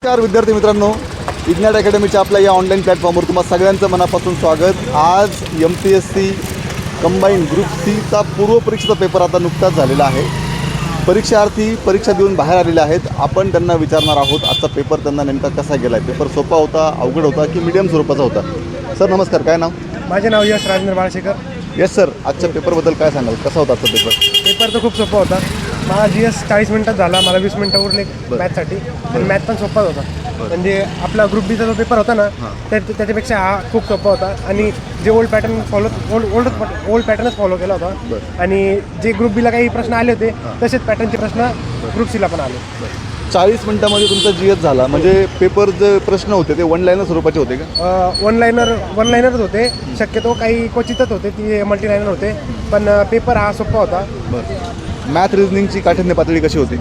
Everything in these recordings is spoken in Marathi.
नमस्कार विद्यार्थी मित्रांनो, इग्नाइट अकॅडमीच्या आपल्या या ऑनलाईन प्लॅटफॉर्मवर तुम्हाला सगळ्यांचं मनापासून स्वागत। आज MPSC कंबाईन ग्रुप सीचा पूर्वपरीक्षेचा पेपर आता नुकताच झालेला आहे। परीक्षार्थी परीक्षा देऊन बाहेर आलेले आहेत। आपण त्यांना विचारणार आहोत आजचा पेपर त्यांना नेमका कसा गेला, पेपर सोपा होता, अवघड होता की मीडियम स्वरूपाचा होता। सर नमस्कार, काय नाव? माझे नाव यश राजेंद्र बाळशेकर। यस सर, आजच्या पेपरबद्दल काय सांगाल, कसा होता आजचा पेपर? पेपर तर खूप सोपा होता। मला GS 40 मिनिटात झाला, मला 20 मिनिटं उरले मॅथसाठी, आणि मॅथ पण सोपाच होता। म्हणजे आपला ग्रुप बीचा जो पेपर होता ना त्याच्यापेक्षा हा खूप सोपा होता, आणि जे ओल्ड पॅटर्नच फॉलो केला होता, आणि जे ग्रुप बीला काही प्रश्न आले होते तसेच पॅटर्नचे प्रश्न ग्रुप सीला पण आले। 40 मिनिटांमध्ये तुमचा GS झाला, म्हणजे पेपर जे प्रश्न होते ते वन लाईनर स्वरूपाचे होते का? वन लाईनरच होते, शक्यतो काही क्वचितच होते ती मल्टी लाईनर होते, पण पेपर हा सोपा होता। मॅथ रिजनिंगची काठिण्य पातळी कशी होती?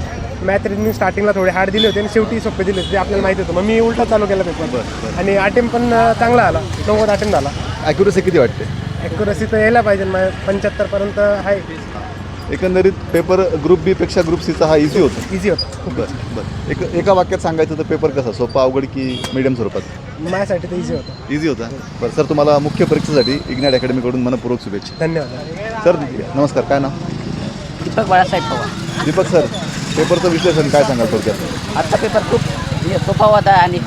मॅथ रिजनिंग स्टार्टिंगला थोडे हार्ड दिले होते आणि शेवटी सोपे दिले होते, ते आपल्याला माहिती होतं। मग मी उलटा चालू केला पेपर, आणि अटेम्प्ट पण चांगला आला, 90 अटेम्प्ट झाला। ॲक्युरसी किती वाटते? ॲक्युरसी तर यायला पाहिजे, 75पर्यंत आहे। एकंदरीत पेपर ग्रुप बी पेक्षा ग्रुप सीचा हा इझी होता? इझी होता। बरं, एका वाक्यात सांगायचं तर पेपर कसा, सोपा, अवघड की मीडियम स्वरूपात? माझ्यासाठी तर इझी होता। इझी होता। बरं सर, तुम्हाला मुख्य परीक्षेसाठी इग्नाइट अकॅडमीकडून मनपूर्वक शुभेच्छा। धन्यवाद सर नमस्कार, काय नाव? दीपक बाळासाहेब पवार। दीपक सर, पेपरचं विश्लेषण काय सांगाल थोडक्यात? आजचा पेपर खूप सोपा होता, आणि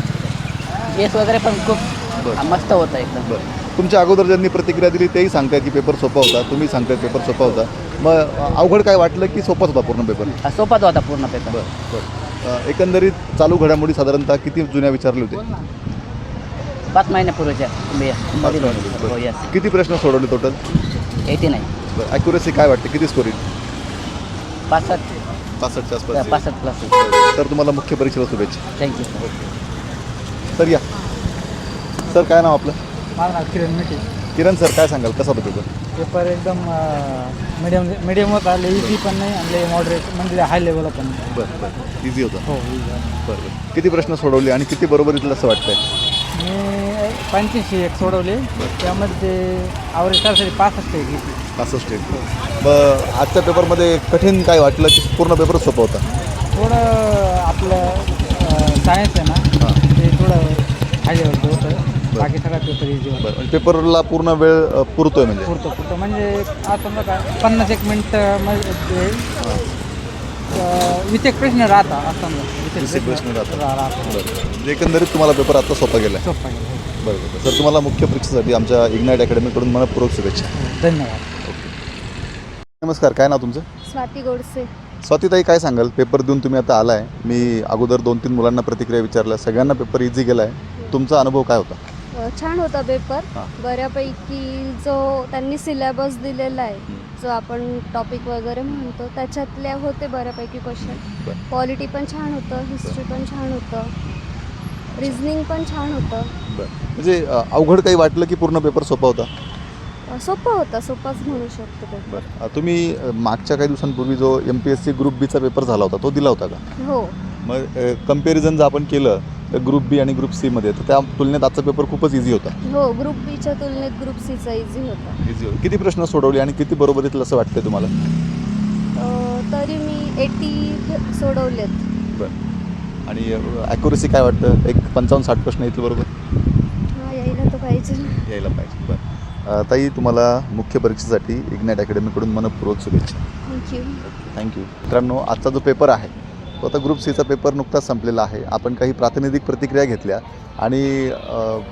GS वगैरे पण खूप मस्त होता एकदम। बरं, तुमच्या अगोदर ज्यांनी प्रतिक्रिया दिली तेही सांगतायत की पेपर सोपा होता, तुम्ही सांगतायत पेपर सोपा होता, मग अवघड काय वाटलं की सोपाच होता पूर्ण पेपर? सोपाच होता पूर्ण पेपर। बरं, एकंदरीत चालू घडामोडी साधारणतः किती जुन्या विचारले होते? 5 महिन्यापूर्वीच्या किती प्रश्न सोडवले टोटल? 89। बरं, ॲक्युरसी काय वाटते, किती स्कोर येईल? 65 65च्या आसपास? 65 प्लस। तर तुम्हाला मुख्य परीक्षेला शुभेच्छा। थँक्यू। सर या, सर काय नाव आपलं? माझं नाव किरण मिठे। किरण सर, काय सांगाल कसा होता पेपर? पेपर एकदम मीडियम होता, इझी पण नाही आणि मॉडरेट, म्हणजे हाय लेवलला पण नाही। बरं, इझी होता। हो, बरं, किती प्रश्न सोडवले आणि किती बरोबर येतील असं वाटतंय? मी 85 एक सोडवले, त्यामध्ये ॲव्हरेज सरासरी 65 घेतली। 65 मग आजच्या पेपरमध्ये कठीण काय वाटलं की पूर्ण पेपर सोपा होता? थोडं आपलं सायन्स आहे ना, ते थोडं हाय लेवलचं होतं, बाकी सगळा पेपर इझी होता। बरं, पेपरला पूर्ण वेळ पुरतोय म्हणजे? पुरतो म्हणजे आता समजा काय 51 मिनिटमध्ये 20 प्रश्न राहता, असं समजा 20 प्रश्न राहता। म्हणजे एकंदरीत तुम्हाला पेपर आता सोपा गेला? सोपा गेला। बरं सर, तुम्हाला मुख्य परीक्षेसाठी आमच्या इग्नाइट अकॅडमीकडून मनपूर्वक शुभेच्छा। धन्यवाद। नमस्कार, काय नाव तुमचं? स्वाती गोडसे। स्वातीताई, काय सांगाल, पेपर देऊन तुम्ही आता आलाय, मी अगोदर 2-3 मुलांना प्रतिक्रिया विचारल्या, सगळ्यांना पेपर इझी गेला आहे, तुमचा अनुभव काय होता? छान होता पेपर, बऱ्यापैकी जो त्यांनी सिलेबस दिलेला आहे, जो आपण टॉपिक वगैरे म्हणतो त्याच्यातल्या होते बऱ्यापैकी क्वेश्चन। पॉलिटी पण छान होतं, हिस्ट्री पण छान होतं, रिजनिंग पण छान होतं। म्हणजे अवघड काही वाटलं की पूर्ण पेपर सोपा होता? सोपा होता, सोपाच म्हणू शकतो पेपर। तुम्ही मागच्या काही दिवसांपूर्वी जो MPSC ग्रुप बीचा पेपर झाला होता तो दिला होता का? हो। मग कम्पॅरिझन जर आपण केलं तर ग्रुप बी आणि ग्रुप सीमध्ये, तर त्या तुलनेत आजचा पेपर खूपच इझी होता? हो, ग्रुप बीच्या तुलनेत ग्रुप सीचा इझी होता। इझी होता। किती प्रश्न सोडवले आणि किती बरोबर येतील असं वाटतंय तुम्हाला? तरी मी 80 सोडवलेत। बरं, आणि ॲक्युरसी काय वाटतं, एक 55-60 प्रश्न येतील बरोबर? हां, यायला तर पाहिजे। यायला पाहिजे। बरं ताई, तुम्हाला मुख्य परीक्षेसाठी इग्नाइट अकॅडमीकडून मनपूर्वक शुभेच्छा। थँक्यू। मित्रांनो, आजचा जो पेपर आहे तो आता ग्रुप सीचा पेपर नुकताच संपलेला आहे। आपण काही प्रातिनिधिक प्रतिक्रिया घेतल्या, आणि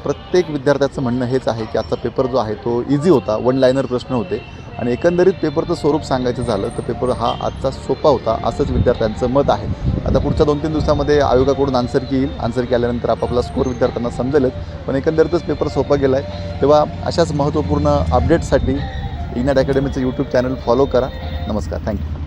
प्रत्येक विद्यार्थ्याचं म्हणणं हेच आहे की आजचा पेपर जो आहे तो इझी होता, वन लाईनर प्रश्न होते, आणि एकंदरीत पेपरचं स्वरूप सांगायचं झालं तर पेपर हा आजचा सोपा होता, असंच विद्यार्थ्यांचं मत आहे। आता पुढच्या 2-3 दिवसामध्ये आयोगाकडून आन्सर की येईल, आन्सर की आल्यानंतर आपापला स्कोर विद्यार्थ्यांना समजेलच, पण एकंदरीतच पेपर सोपा गेला आहे। तेव्हा अशाच महत्त्वपूर्ण अपडेट्ससाठी इग्नाइट अकॅडमीचं यूट्यूब चॅनल फॉलो करा। नमस्कार, थँक्यू।